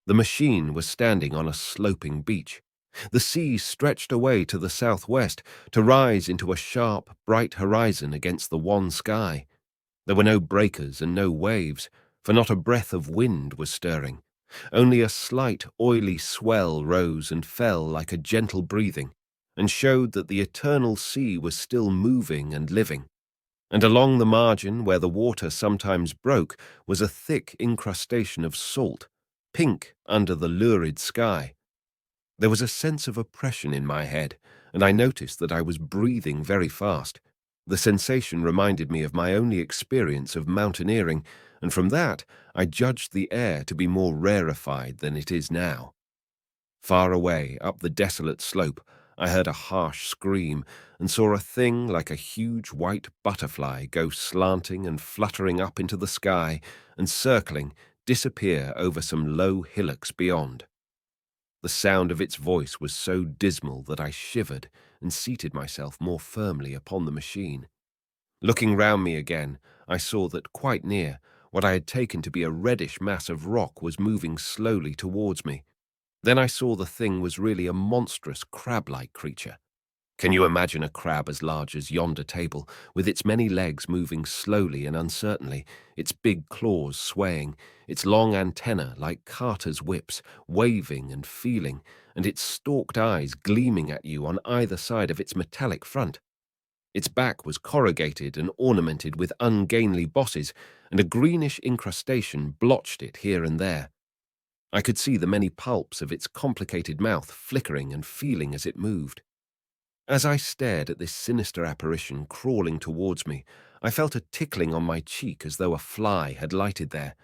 The machine was standing on a sloping beach. The sea stretched away to the southwest to rise into a sharp, bright horizon against the wan sky. There were no breakers and no waves, for not a breath of wind was stirring. Only a slight, oily swell rose and fell like a gentle breathing, and showed that the eternal sea was still moving and living. And along the margin, where the water sometimes broke, was a thick incrustation of salt, pink under the lurid sky. There was a sense of oppression in my head, and I noticed that I was breathing very fast. The sensation reminded me of my only experience of mountaineering, and from that I judged the air to be more rarefied than it is now. Far away, up the desolate slope, I heard a harsh scream and saw a thing like a huge white butterfly go slanting and fluttering up into the sky and circling, disappear over some low hillocks beyond. The sound of its voice was so dismal that I shivered and seated myself more firmly upon the machine. Looking round me again, I saw that quite near, what I had taken to be a reddish mass of rock was moving slowly towards me. Then I saw the thing was really a monstrous crab-like creature. Can you imagine a crab as large as yonder table, with its many legs moving slowly and uncertainly, its big claws swaying, its long antennae like carters' whips, waving and feeling, and its stalked eyes gleaming at you on either side of its metallic front? Its back was corrugated and ornamented with ungainly bosses, and a greenish incrustation blotched it here and there. I could see the many pulps of its complicated mouth flickering and feeling as it moved. As I stared at this sinister apparition crawling towards me, I felt a tickling on my cheek as though a fly had lighted there.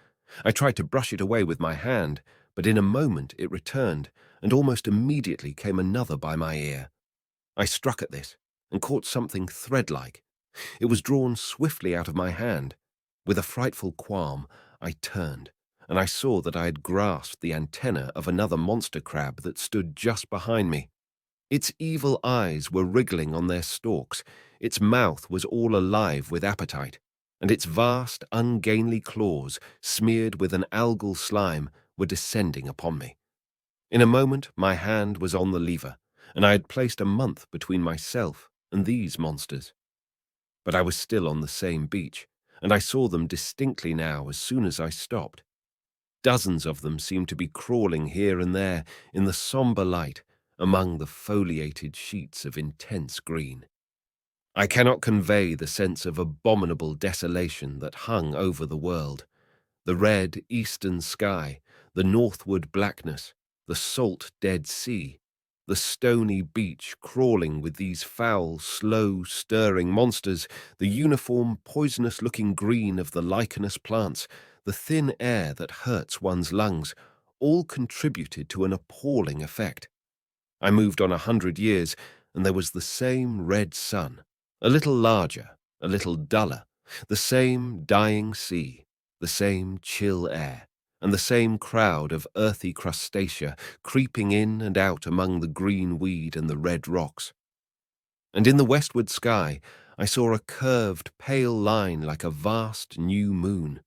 I tried to brush it away with my hand, but in a moment it returned, and almost immediately came another by my ear. I struck at this, and caught something thread-like. It was drawn swiftly out of my hand. With a frightful qualm, I turned, and I saw that I had grasped the antenna of another monster crab that stood just behind me. Its evil eyes were wriggling on their stalks, its mouth was all alive with appetite, and its vast, ungainly claws, smeared with an algal slime, were descending upon me. In a moment my hand was on the lever, and I had placed a month between myself and these monsters. But I was still on the same beach, and I saw them distinctly now as soon as I stopped. Dozens of them seemed to be crawling here and there in the sombre light, among the foliated sheets of intense green. I cannot convey the sense of abominable desolation that hung over the world. The red eastern sky, the northward blackness, the salt Dead Sea, the stony beach crawling with these foul, slow-stirring monsters, the uniform, poisonous-looking green of the lichenous plants, the thin air that hurts one's lungs, all contributed to an appalling effect. I moved on 100 years, and there was the same red sun, a little larger, a little duller, the same dying sea, the same chill air, and the same crowd of earthy crustacea creeping in and out among the green weed and the red rocks. And in the westward sky I saw a curved, pale line like a vast new moon,